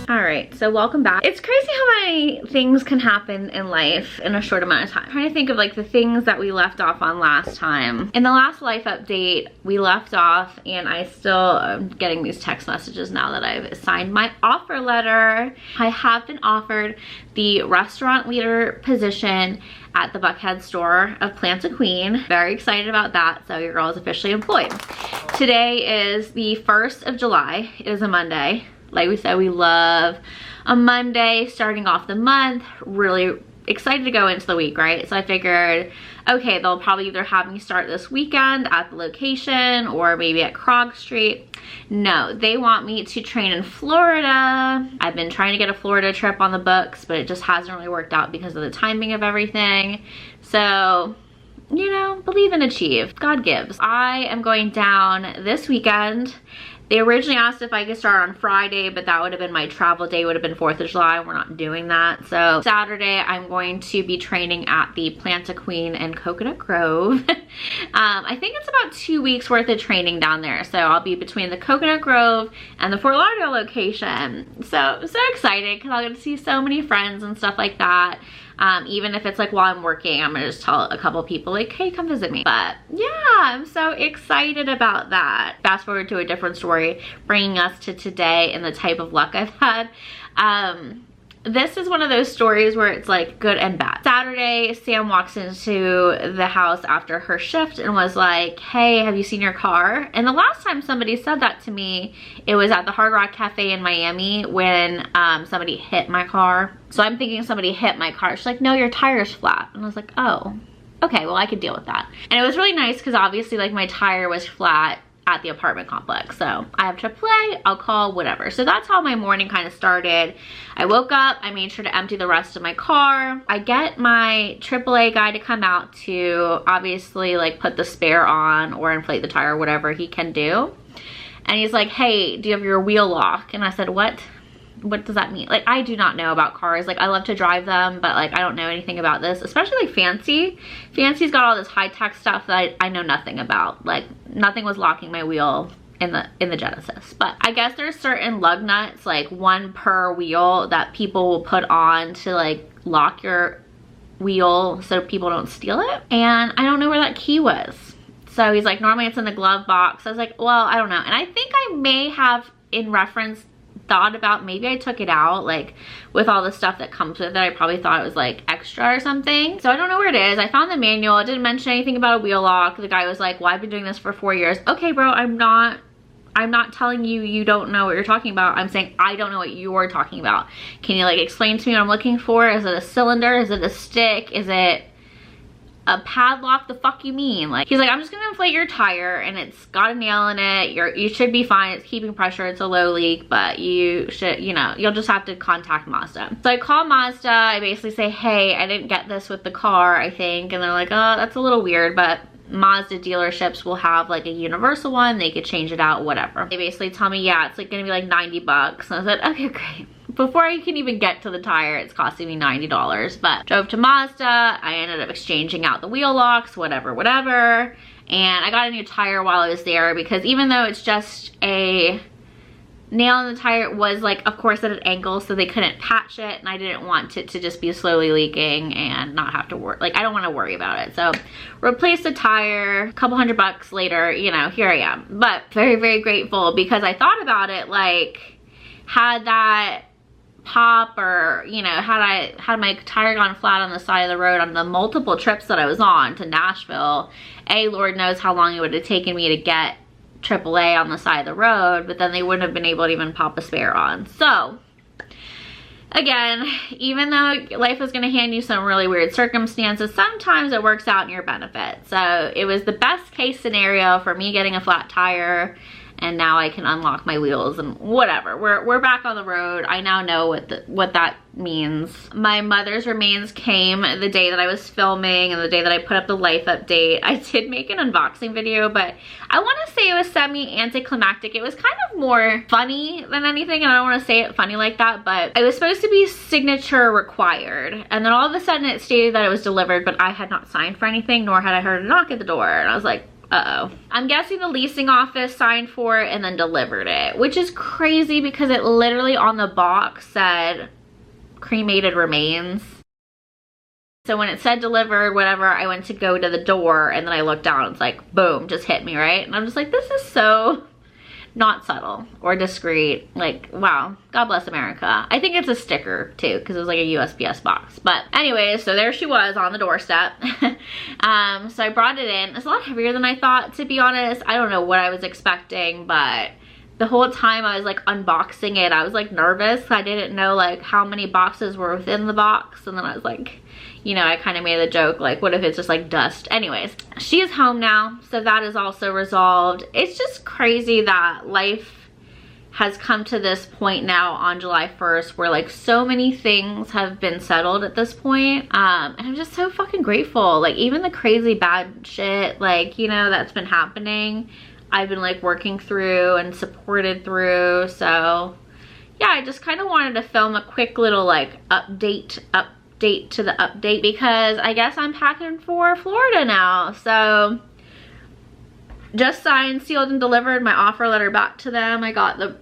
All right, so welcome back. It's crazy how many things can happen in life in a short amount of time. I'm trying to think of like the things that we left off on last time. In the last life update, we left off, and I still am getting these text messages now that I've signed my offer letter. I have been offered the restaurant leader position at the Buckhead store of Plants a Queen. Very excited about that. So your girl is officially employed. Today is the 1st of July. It is a Monday. Like we said, we love a Monday starting off the month. Really excited to go into the week, right? So I figured, okay, they'll probably either have me start this weekend at the location or maybe at Krog Street. No, they want me to train in Florida. I've been trying to get a Florida trip on the books, but it just hasn't really worked out because of the timing of everything. So, you know, believe and achieve. God gives. I am going down this weekend. They originally asked if I could start on Friday, but that would have been my travel day, would have been 4th of July. We're not doing that. So Saturday, I'm going to be training at the Plants a Queen in Coconut Grove. I think it's about 2 weeks worth of training down there. So I'll be between the Coconut Grove and the Fort Lauderdale location. So I'm so excited because I'll get to see so many friends and stuff like that. Even if it's like while I'm working, I'm gonna just tell a couple people like, hey, come visit me. But yeah, I'm so excited about that. Fast forward to a different story, bringing us to today and the type of luck I've had. This is one of those stories where it's like good and bad. Saturday, Sam walks into the house after her shift and was like, hey, have you seen your car? And the last time somebody said that to me, it was at the Hard Rock Cafe in Miami when somebody hit my car. So I'm thinking somebody hit my car. She's like, no, your tire's flat. And I was like, oh, okay, well, I could deal with that. And it was really nice because obviously like my tire was flat at the apartment complex. So I have AAA, I'll call, whatever. So that's how my morning kind of started. I woke up, I made sure to empty the rest of my car. I get my AAA guy to come out to obviously like put the spare on or inflate the tire, whatever he can do. And he's like, hey, do you have your wheel lock? And I said, what does that mean? Like, I do not know about cars. Like, I love to drive them, but like I don't know anything about this, especially like Fancy's got all this high-tech stuff that I know nothing about. Like, nothing was locking my wheel in the Genesis. But I guess there's certain lug nuts, like one per wheel, that people will put on to like lock your wheel so people don't steal it. And I don't know where that key was. So he's like, normally it's in the glove box. I was like, well, I don't know. And I think I may have, in reference, thought about maybe I took it out, like with all the stuff that comes with it. I probably thought it was like extra or something. So I don't know where it is. I found the manual. It didn't mention anything about a wheel lock. The guy was like, well, I've been doing this for 4 years. Okay, bro, I'm not telling you you don't know what you're talking about. I'm saying I don't know what you're talking about. Can you like explain to me what I'm looking for? Is it a cylinder? Is it a stick? Is it a padlock? The fuck you mean? Like, he's like, I'm just gonna inflate your tire and it's got a nail in it. You should be fine. It's keeping pressure. It's a low leak, but you should, you know, you'll just have to contact Mazda. So I call Mazda. I basically say, hey, I didn't get this with the car, I think. And they're like, oh, that's a little weird, but Mazda dealerships will have like a universal one. They could change it out, whatever. They basically tell me, yeah, it's like gonna be like 90 bucks. And I said, okay, great. Before I can even get to the tire, it's costing me $90. But drove to Mazda. I ended up exchanging out the wheel locks, whatever. And I got a new tire while I was there because even though it's just a nail in the tire, it was like, of course, at an angle, so they couldn't patch it. And I didn't want it to just be slowly leaking and not have to worry. Like, I don't want to worry about it. So replaced the tire. A couple $100 later, you know, here I am. But very, very grateful because I thought about it, like, had that pop or, you know, had my tire gone flat on the side of the road on the multiple trips that I was on to Nashville, Lord knows how long it would have taken me to get AAA on the side of the road, but then they wouldn't have been able to even pop a spare on. So again, even though life is going to hand you some really weird circumstances, sometimes it works out in your benefit. So it was the best case scenario for me getting a flat tire, and now I can unlock my wheels and whatever. We're back on the road. I now know what that means. My mother's remains came the day that I was filming and the day that I put up the life update. I did make an unboxing video, but I want to say it was semi-anticlimactic. It was kind of more funny than anything, and I don't want to say it funny like that, but it was supposed to be signature required. And then all of a sudden it stated that it was delivered, but I had not signed for anything, nor had I heard a knock at the door. And I was like, uh-oh. I'm guessing the leasing office signed for it and then delivered it, which is crazy because it literally on the box said cremated remains. So when it said delivered, whatever, I went to go to the door and then I looked down, it's like, boom, just hit me, right? And I'm just like, this is so not subtle or discreet. Like, wow, God bless America. I think it's a sticker too, because it was like a USPS box. But anyways, so there she was on the doorstep. So I brought it in. It's a lot heavier than I thought, to be honest. I don't know what I was expecting, but the whole time I was like unboxing it, I was like nervous. I didn't know like how many boxes were within the box. And then I was like, you know, I kind of made the joke, like, what if it's just like dust? Anyways, she is home now, so that is also resolved. It's just crazy that life has come to this point now on July 1st where like so many things have been settled at this point. And I'm just so fucking grateful. Like even the crazy bad shit, like, you know, that's been happening, I've been like working through and supported through. So yeah, I just kind of wanted to film a quick little like update to the update because I guess I'm packing for Florida now. So just signed, sealed, and delivered my offer letter back to them. I got the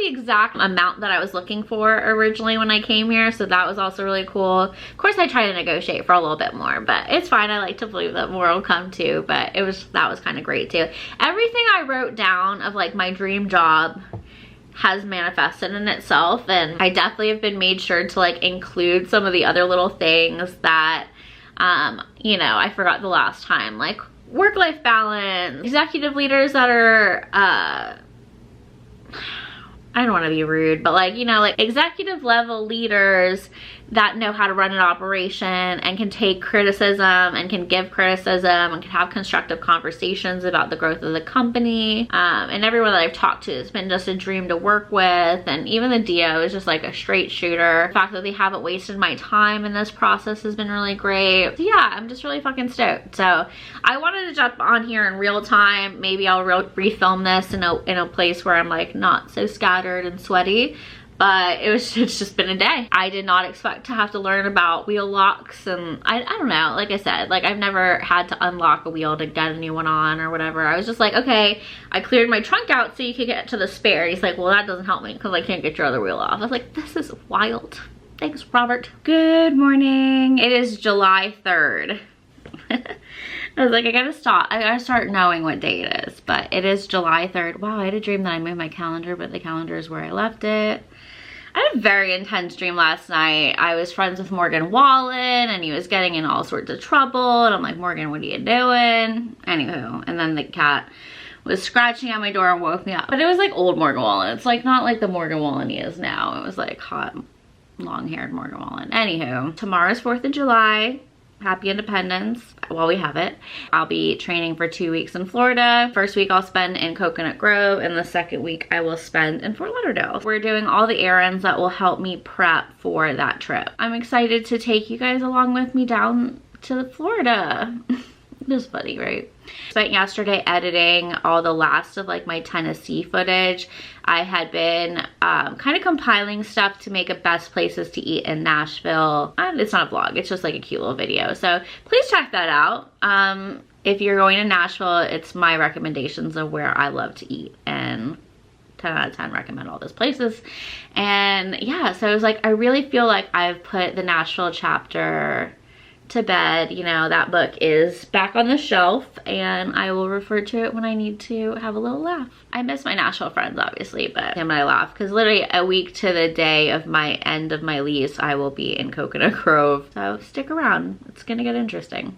exact amount that I was looking for originally when I came here, so that was also really cool. Of course, I tried to negotiate for a little bit more, but it's fine. I like to believe that more will come too, but that was kind of great too. Everything I wrote down of like my dream job has manifested in itself, and I definitely have been made sure to like include some of the other little things that you know, I forgot the last time, like work-life balance, executive leaders that are I don't want to be rude, but like, you know, like executive level leaders that know how to run an operation and can take criticism and can give criticism and can have constructive conversations about the growth of the company. And everyone that I've talked to, it's been just a dream to work with. And even the DO is just like a straight shooter. The fact that they haven't wasted my time in this process has been really great. So yeah, I'm just really fucking stoked. So I wanted to jump on here in real time. Maybe I'll refilm this in a place where I'm like not so scattered and sweaty. But it's just been a day. I did not expect to have to learn about wheel locks, and I don't know, like I said, like I've never had to unlock a wheel to get a new one on or whatever. I was just like, okay, I cleared my trunk out so you could get to the spare. He's like, well, that doesn't help me because I can't get your other wheel off. I was like, this is wild. Thanks, Robert. Good morning. It is July 3rd. I was like, I gotta start knowing what day it is, but it is July 3rd. Wow, I had a dream that I moved my calendar, but the calendar is where I left it. I had a very intense dream last night. I was friends with Morgan Wallen and he was getting in all sorts of trouble. And I'm like, Morgan, what are you doing? Anywho, and then the cat was scratching at my door and woke me up. But it was like old Morgan Wallen. It's like not like the Morgan Wallen he is now. It was like hot, long-haired Morgan Wallen. Anywho, tomorrow's 4th of July. Happy Independence while we have it. I'll be training for 2 weeks in Florida. First week I'll spend in Coconut Grove, and the second week I will spend in Fort Lauderdale. We're doing all the errands that will help me prep for that trip. I'm excited to take you guys along with me down to Florida. It was funny, right? Spent yesterday editing all the last of like my Tennessee footage. I had been kind of compiling stuff to make a best places to eat in Nashville. And it's not a vlog, it's just like a cute little video. So please check that out. If you're going to Nashville, it's my recommendations of where I love to eat, and 10 out of 10 recommend all those places. And yeah, so I was like, I really feel like I've put the Nashville chapter to bed. You know, that book is back on the shelf and I will refer to it when I need to have a little laugh. I miss my Nashville friends obviously, but him and I laugh because literally a week to the day of my end of my lease I will be in Coconut Grove, so stick around, it's gonna get interesting.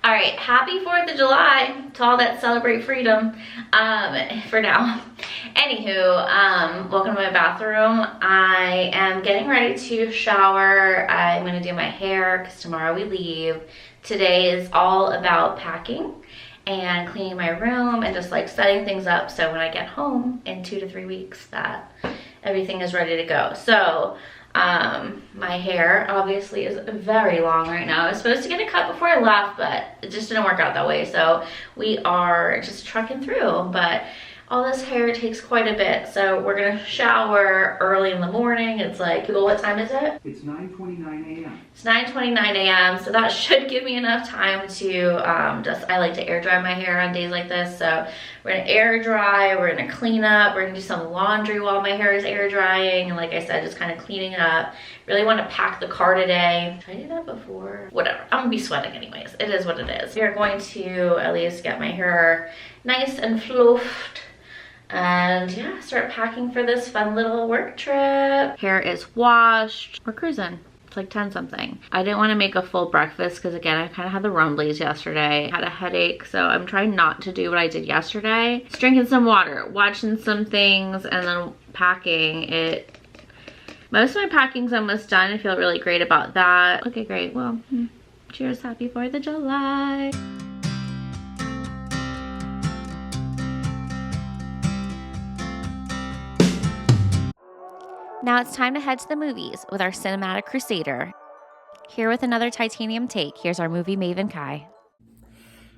All right, happy 4th of July to all that celebrate freedom, for now. Anywho, welcome to my bathroom. I am getting ready to shower. I'm gonna do my hair because tomorrow we leave. Today is all about packing and cleaning my room and just like setting things up so when I get home in 2 to 3 weeks that everything is ready to go. So my hair obviously is very long right now. I was supposed to get a cut before I left, but it just didn't work out that way. So we are just trucking through, but all this hair takes quite a bit. So we're gonna shower early in the morning. It's like, Google, what time is it? It's 9:29 a.m. It's 9:29 a.m. So that should give me enough time to I like to air dry my hair on days like this. So we're gonna air dry, we're gonna clean up, we're gonna do some laundry while my hair is air drying. And like I said, just kind of cleaning up. Really wanna pack the car today. Did I do that before? Whatever, I'm gonna be sweating anyways. It is what it is. We're going to at least get my hair nice and fluffed. And yeah, start packing for this fun little work trip. Hair is washed. We're cruising. It's like 10 something. I didn't want to make a full breakfast because again, I kind of had the rumblies yesterday. I had a headache, so I'm trying not to do what I did yesterday. Just drinking some water, watching some things, and then packing it. Most of my packing's almost done. I feel really great about that. Okay, great. Well, cheers. Happy 4th of July. Now it's time to head to the movies with our cinematic crusader. Here with another titanium take, here's our movie maven Kai.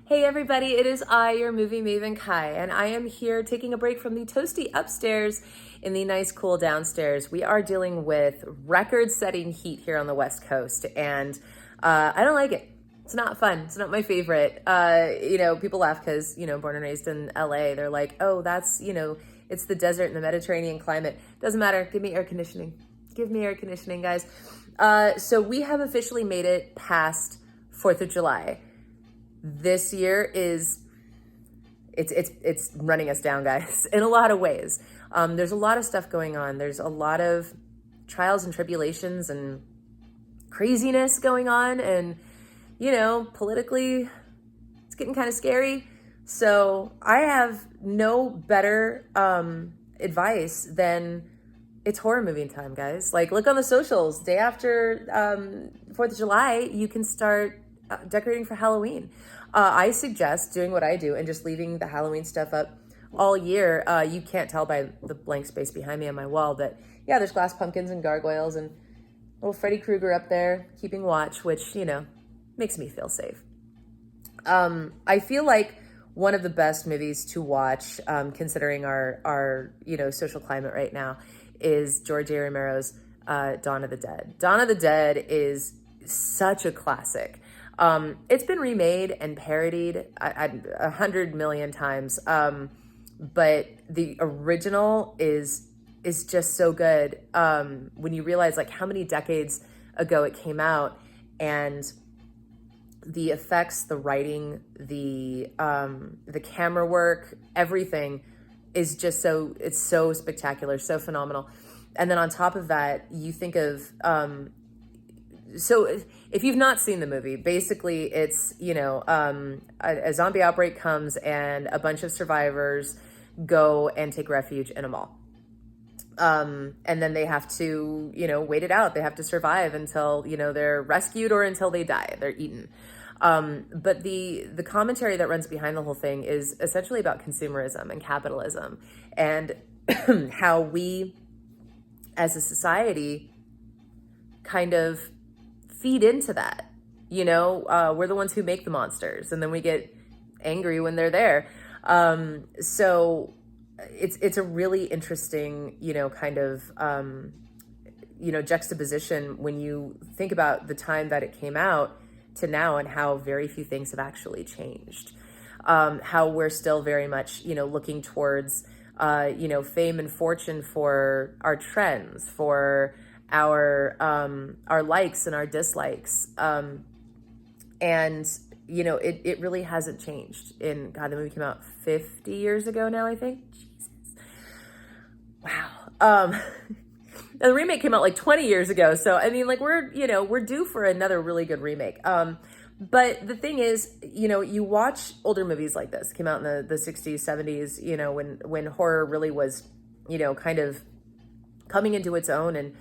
Hey everybody, it is I, your movie maven Kai, and I am here taking a break from the toasty upstairs in the nice cool downstairs. We are dealing with record-setting heat here on the West Coast, and I don't like it. It's not fun. It's not my favorite. You know, people laugh because, you know, born and raised in LA, they're like, oh, that's, you know, it's the desert and the Mediterranean climate. Doesn't matter. Give me air conditioning. Give me air conditioning, guys. So we have officially made it past 4th of July. This year it's running us down, guys, in a lot of ways. There's a lot of stuff going on. There's a lot of trials and tribulations and craziness going on. And, you know, politically, it's getting kind of scary. So I have no better advice than it's horror movie time, guys. Like, look on the socials. Day after 4th of July, you can start decorating for Halloween. I suggest doing what I do and just leaving the Halloween stuff up all year. You can't tell by the blank space behind me on my wall, but yeah, there's glass pumpkins and gargoyles and little Freddy Krueger up there keeping watch, which, you know, makes me feel safe. I feel like one of the best movies to watch, considering our you know, social climate right now, is George A. Romero's Dawn of the Dead. Dawn of the Dead is such a classic. It's been remade and parodied 100 million times, but the original is just so good. When you realize like how many decades ago it came out, and the effects, the writing, the camera work, everything is just it's so spectacular, so phenomenal. And then on top of that, you think of, so if you've not seen the movie, basically it's, you know, a zombie outbreak comes and a bunch of survivors go and take refuge in a mall. And then they have to, you know, wait it out. They have to survive until, you know, they're rescued or until they die, they're eaten. But the commentary that runs behind the whole thing is essentially about consumerism and capitalism and how we as a society kind of feed into that. You know, we're the ones who make the monsters and then we get angry when they're there. So it's a really interesting, you know, kind of, you know, juxtaposition when you think about the time that it came out to now and how very few things have actually changed. How we're still very much, you know, looking towards, you know, fame and fortune for our trends, for our likes and our dislikes. And, you know, it really hasn't changed. God, the movie came out 50 years ago now, I think. Jesus. Wow. The remake came out like 20 years ago. So, I mean, like we're due for another really good remake. But the thing is, you know, you watch older movies like this, came out in the 60s, 70s, you know, when horror really was, you know, kind of coming into its own and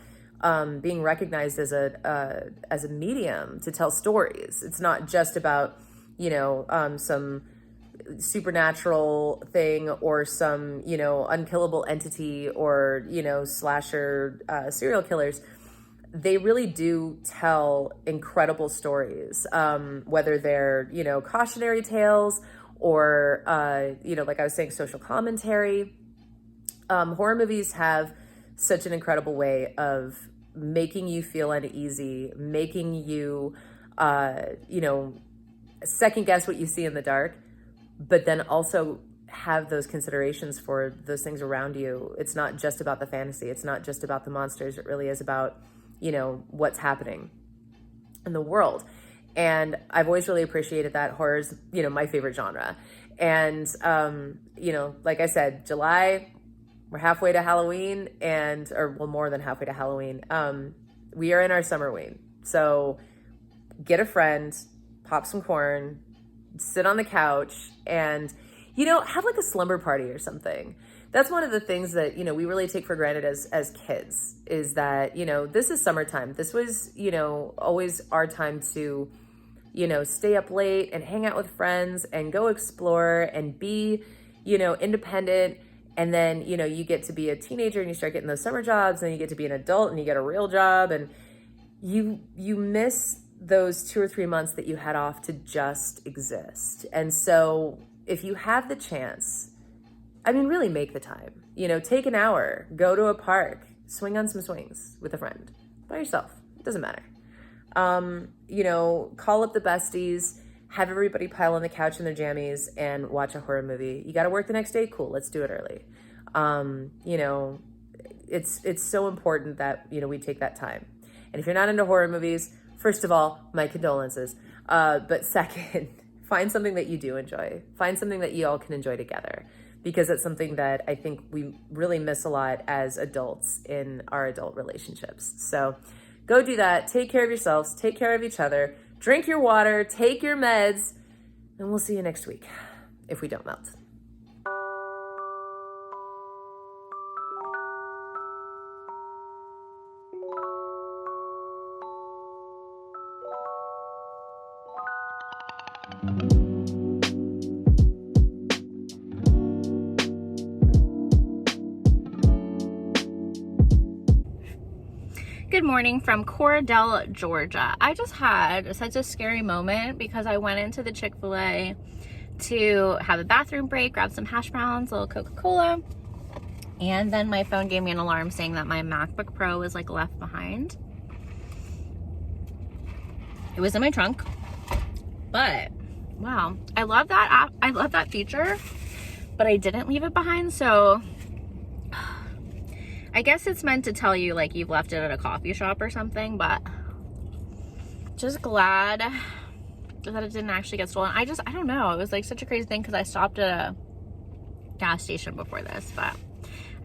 being recognized as a medium to tell stories. It's not just about, you know, some supernatural thing or some, you know, unkillable entity or, you know, slasher serial killers. They really do tell incredible stories, whether they're, you know, cautionary tales or, you know, like I was saying, social commentary. Horror movies have such an incredible way of making you feel uneasy, making you, you know, second guess what you see in the dark, but then also have those considerations for those things around you. It's not just about the fantasy. It's not just about the monsters. It really is about, you know, what's happening in the world. And I've always really appreciated that. Horror's, you know, my favorite genre. And, you know, like I said, July, we're halfway to Halloween or well, more than halfway to Halloween. We are in our summerween. So get a friend, pop some corn, sit on the couch, and, you know, have like a slumber party or something. That's one of the things that, you know, we really take for granted as kids, is that, you know, this is summertime. This was, you know, always our time to, you know, stay up late and hang out with friends and go explore and be, you know, independent. And then, you know, you get to be a teenager and you start getting those summer jobs, and then you get to be an adult and you get a real job, and you miss those 2 or 3 months that you had off to just exist. And so if you have the chance, I mean, really make the time, you know, take an hour, go to a park, swing on some swings with a friend, by yourself, it doesn't matter. You know, call up the besties, have everybody pile on the couch in their jammies and watch a horror movie. You got to work the next day? Cool. Let's do it early. You know, it's so important that, you know, we take that time. And if you're not into horror movies, first of all, my condolences. But second, find something that you do enjoy. Find something that you all can enjoy together, because it's something that I think we really miss a lot as adults in our adult relationships. So go do that. Take care of yourselves. Take care of each other. Drink your water. Take your meds. And we'll see you next week, if we don't melt. Good morning from Cordell, Georgia. I just had such a scary moment because I went into the Chick-fil-A to have a bathroom break, grab some hash browns, a little Coca-Cola, and then my phone gave me an alarm saying that my MacBook Pro was like left behind. It was in my trunk, but wow, I love that app. I love that feature, but I didn't leave it behind, so I guess it's meant to tell you like you've left it at a coffee shop or something, but just glad that it didn't actually get stolen. I don't know. It was like such a crazy thing because I stopped at a gas station before this, but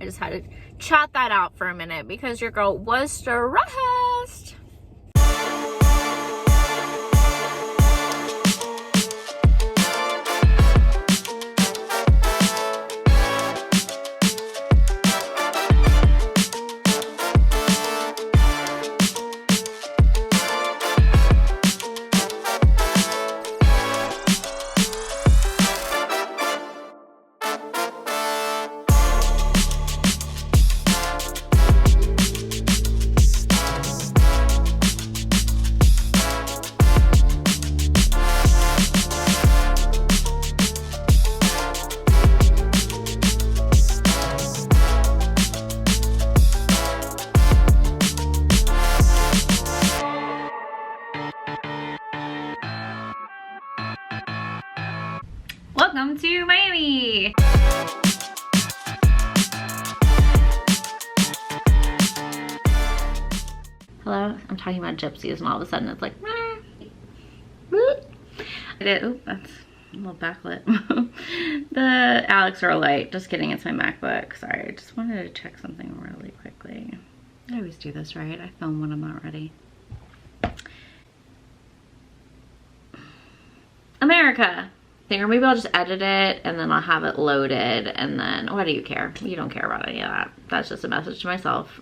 I just had to chat that out for a minute because your girl was stressed. Welcome to Miami. Hello, I'm talking about gypsies and all of a sudden it's like, oh, that's a little backlit. The Alex Earl light, just kidding, it's my MacBook. Sorry, I just wanted to check something really quickly. I always do this, right? I film when I'm not ready. America. Or maybe I'll just edit it and then I'll have it loaded and then what do you care? You don't care about any of that. That's just a message to myself.